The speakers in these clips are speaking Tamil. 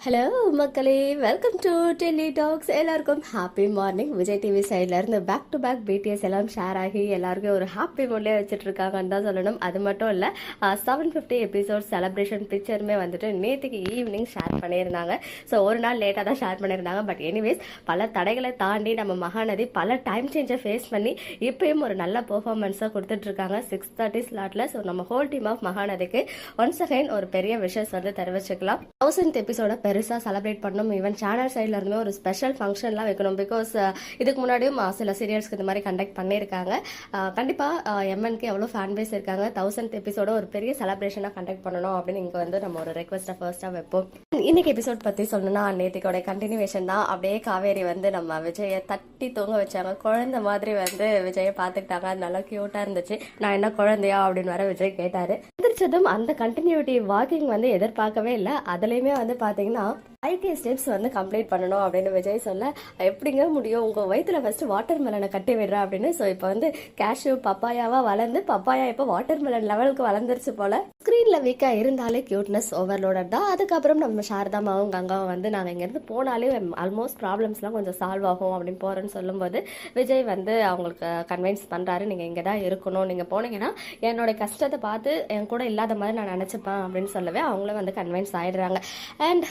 ஹலோ மக்களே, வெல்கம் டு டெல்லி டாக்ஸ். எல்லாருக்கும் ஹாப்பி மார்னிங். விஜய் டிவி சைட்ல இருந்து பேக் டு பேக் பிடிஎஸ் எல்லாம் ஷேர் ஆகி எல்லாருக்கும் ஒரு ஹாப்பி மூட்லேயே வச்சுட்டு இருக்காங்கன்னு தான் சொல்லணும். அது மட்டும் இல்லை, 750 எபிசோட் செலிப்ரேஷன் பிக்சருமே வந்துட்டு நேற்றுக்கு ஈவினிங் ஷேர் பண்ணியிருந்தாங்க. ஸோ ஒரு நாள் லேட்டாக தான் ஷேர் பண்ணியிருந்தாங்க. பட் எனிவேஸ், பல தடைகளை தாண்டி நம்ம மகாநதி பல டைம் சேஞ்சை ஃபேஸ் பண்ணி இப்பயும் ஒரு நல்ல பெர்ஃபார்மன்ஸாக கொடுத்துட்ருக்காங்க 6:30 ஸ்லாட்டில். ஸோ நம்ம ஹோல் டீம் ஆஃப் மகாநதிக்கு ஒன்ஸ் அகைன் ஒரு பெரிய விஷஸ் வந்து தெரிவிச்சுக்கலாம். 1000th எபிசோட பெருசாக செலிப்ரேட் பண்ணணும். ஈவன் சேனல் சைட்ல இருந்துமே ஒரு ஸ்பெஷல் ஃபங்க்ஷன்லாம் வைக்கணும். பிகாஸ் இதுக்கு முன்னாடியும் சில சீரியல்ஸ்க்கு இந்த மாதிரி கண்டக்ட் பண்ணியிருக்காங்க. கண்டிப்பாக எம்என்க்கு எவ்வளோ ஃபேன் பேஸ் இருக்காங்க, 1000th எபிசோட ஒரு பெரிய செலிப்ரேஷனாக கண்டக்ட் பண்ணணும் அப்படின்னு இங்கே வந்து நம்ம ஒரு ரெக்வஸ்ட்டாக ஃபர்ஸ்ட்டாக வைப்போம். இன்னைக்கு எபிசோட் பற்றி சொல்லணும்னா, நேத்திக்கோட கண்டினியூவேஷன் தான். அப்படியே காவேரி வந்து நம்ம விஜயை தட்டி தூங்க வச்சாங்க. குழந்தை மாதிரி வந்து விஜயை பார்த்துக்கிட்டாங்க. அது நல்லா க்யூட்டாக இருந்துச்சு. நான் என்ன குழந்தையா அப்படின்னு வர விஜய் கேட்டார். எந்திரிச்சதும் அந்த கண்டினியூட்டி வாக்கிங் வந்து எதிர்பார்க்கவே இல்லை. அதுலேயுமே வந்து பார்த்தீங்கன்னா ஐடி ஸ்டெப்ஸ் வந்து கம்ப்ளீட் பண்ணணும் அப்படின்னு விஜய் சொல்ல, எப்படிங்க முடியும், உங்கள் வயிற்றுல ஃபஸ்ட்டு வாட்டர் மெலனை கட்டி விடுறா அப்படின்னு. ஸோ இப்போ வந்து கேஷ்யூ பப்பாயாவாக வளர்ந்து பப்பாயா இப்போ வாட்டர் மெலன் லெவலுக்கு வளர்ந்துருச்சு போல. ஸ்க்ரீனில் வீக்காக இருந்தாலே க்யூட்னஸ் ஓவர்லோடட் தான். அதுக்கப்புறம் நம்ம சாரதாமாவும் கங்காவும் வந்து நாங்கள் இங்கேருந்து போனாலே ஆல்மோஸ்ட் ப்ராப்ளம்ஸ்லாம் கொஞ்சம் சால்வ் ஆகும் அப்படின்னு போகிறேன்னு சொல்லும்போது விஜய் வந்து அவங்களுக்கு கன்வின்ஸ் பண்ணுறாரு, நீங்கள் இங்கே தான் இருக்கணும், நீங்கள் போனீங்கன்னா என்னோட கஷ்டத்தை பார்த்து என் கூட இல்லாத மாதிரி நான் நினச்சிப்பேன் அப்படின்னு சொல்லவே அவங்களும் வந்து கன்வின்ஸ் ஆகிடுறாங்க. அண்ட்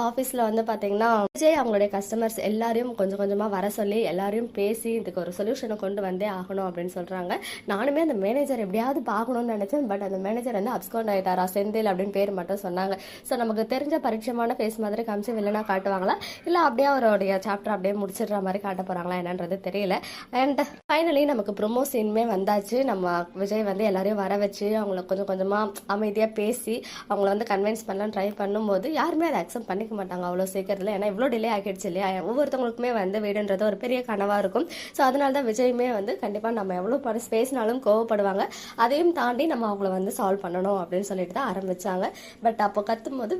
ஆஃபீஸில் வந்து பார்த்தீங்கன்னா விஜய் அவங்களுடைய கஸ்டமர்ஸ் எல்லாரையும் கொஞ்சம் கொஞ்சமாக வர சொல்லி எல்லாரையும் பேசி இதுக்கு ஒரு சொல்யூஷனை கொண்டு வந்தே ஆகணும் அப்படின்னு சொல்கிறாங்க. நானுமே அந்த மேனேஜர் எப்படியாவது பார்க்கணும்னு நினச்சேன். பட் அந்த மேனேஜர் வந்து அப்ஸ்கவுண்ட் ஆகிட்டாரா, செந்தில் அப்படின்னு பேர் மட்டும் சொன்னாங்க. ஸோ நமக்கு தெரிஞ்ச பரிச்சயமான ஃபேஸ் மாதிரி காமிச்சு வில்லனா காட்டுவாங்களா, இல்லை அப்படியே அவருடைய சாப்டர் அப்படியே முடிச்சிடுற மாதிரி காட்ட போகிறாங்களா என்னன்றது தெரியல. அண்ட் ஃபைனலி நமக்கு ப்ரொமோ சீனுமே வந்தாச்சு. நம்ம விஜய் வந்து எல்லாரையும் வர வச்சு அவங்கள கொஞ்சம் கொஞ்சமாக அமைதியாக பேசி அவங்கள வந்து கன்வின்ஸ் பண்ணலாம் ட்ரை பண்ணும்போது யாருமே அதை அக்செப்ட் பண்ணிக்க மாட்டாங்க அவ்வளோ சீக்கிரத்தில். ஏன்னா இவ்வளோ டிலே ஆகிடுச்சு இல்லையா. ஒவ்வொருத்தவங்களுக்குமே வந்து வீடுன்றது ஒரு பெரிய கனவாக இருக்கும். ஸோ அதனால தான் விஜயுமே வந்து கண்டிப்பாக நம்ம எவ்வளோ பேசினாலும் கோவப்படுவாங்க, அதையும் தாண்டி நம்ம அவங்கள வந்து சால்வ் பண்ணணும் அப்படின்னு சொல்லிட்டு தான் ஆரம்பிச்சாங்க. பட் அப்போ கத்தும் போது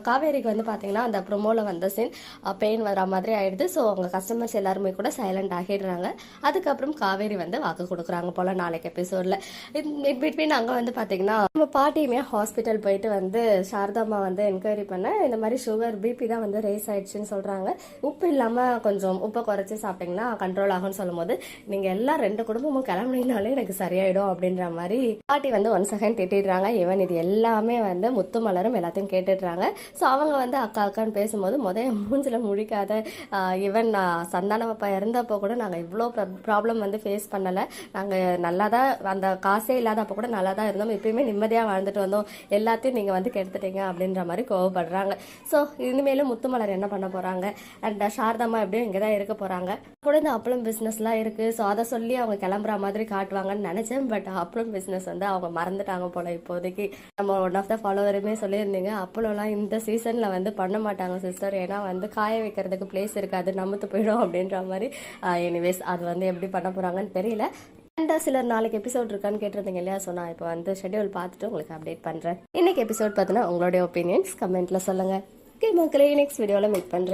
காவேரிக்கு வந்து பார்த்தீங்கன்னா அந்த ப்ரொமோவில் வந்த சீன் பெயின் வர மாதிரி ஆயிடுது. ஸோ அவங்க கஸ்டமர்ஸ் எல்லாருமே கூட சைலண்ட் ஆகிடுறாங்க. அதுக்கப்புறம் காவேரி வந்து வாக்கு கொடுக்குறாங்க போல நாளைக்கு எபிசோடில். இன் பிட்வீன் அங்கே வந்து பார்த்தீங்கன்னா நம்ம பாட்டியுமே ஹாஸ்பிட்டல் போயிட்டு வந்து சாரதாம்மா வந்து என்கொயரி பண்ண இந்த மாதிரி சுகர் பிபி தான் வந்து ரேஸ் ஆயிடுச்சுன்னு சொல்கிறாங்க. உப்பு இல்லாமல் கொஞ்சம் உப்பை குறைச்சி சாப்பிட்டிங்கன்னா கண்ட்ரோல் ஆகும்னு சொல்லும் போது நீங்கள் எல்லாம் 2 குடும்பமும் கிளம்புனீங்கனாலே எனக்கு சரியாயிடும் அப்படின்ற மாதிரி பாட்டி வந்து ஒன் செகண்ட் திட்டிடுறாங்க. ஈவன் இது எல்லாமே வந்து முத்து மலரும் எல்லாத்தையும் கேட்டுடுறாங்க. ஸோ அவங்க வந்து அக்கா அக்கான்னு பேசும்போது மூஞ்சில் முழிக்காத, ஈவன் சந்தானப்பா இறந்தப்போ கூட நாங்கள் இவ்வளோ ப்ராப்ளம் வந்து ஃபேஸ் பண்ணலை, நாங்கள் நல்லா தான் அந்த காசே இல்லாதப்போ கூட நல்லா தான் இருந்தோம், இப்பயுமே நிம்மதியாக வாழ்ந்துட்டு வந்தோம், எல்லாத்தையும் நீங்கள் வந்து கெடுத்துட்டீங்க அப்படின்ற மாதிரி கோவப்படுறாங்க. ஸோ இனிமேலும் முத்துமலர் என்ன பண்ண போகிறாங்க, அண்ட் சாரதாம்மா எப்படியும் இங்கே தான் இருக்க போகிறாங்க. கூட இந்த அப்பளம் பிஸ்னஸ்லாம் இருக்குது. ஸோ அதை சொல்லி அவங்க கிளம்புற மாதிரி காட்டுவாங்கன்னு நினச்சேன். பட் அப்பளம் பிஸ்னஸ் வந்து அவங்க மறந்துட்டாங்க போல. இப்போதைக்கு நம்ம ஒன் ஆஃப் த ஃபாலோவருமே சொல்லியிருந்தீங்க, அப்பளம்லாம் இந்த சீசனில் வந்து பண்ண மாட்டாங்க சிஸ்டர், ஏன்னா வந்து காய வைக்கிறதுக்கு பிளேஸ் இருக்காது, நமத்து போயிடும் அப்படின்ற மாதிரி. எனிவேஸ் அது வந்து எப்படி பண்ண போகிறாங்கன்னு தெரியல. அண்ட் சிலர் நாளைக்கு எபிசோட் இருக்கான்னு கேட்டிருந்தீங்க இல்லையா. ஸோ நான் இப்போ வந்து ஷெட்யூல் பார்த்துட்டு உங்களுக்கு அப்டேட் பண்ணுறேன். இன்னைக்கு எபிசோட் பார்த்தீங்கன்னா உங்களுடைய ஒப்பீனியன்ஸ் கமெண்ட்டில் சொல்லுங்கள். ஓகே மக்களே, நெக்ஸ்ட் வீடியோவில் மீட் பண்ணுறேன்.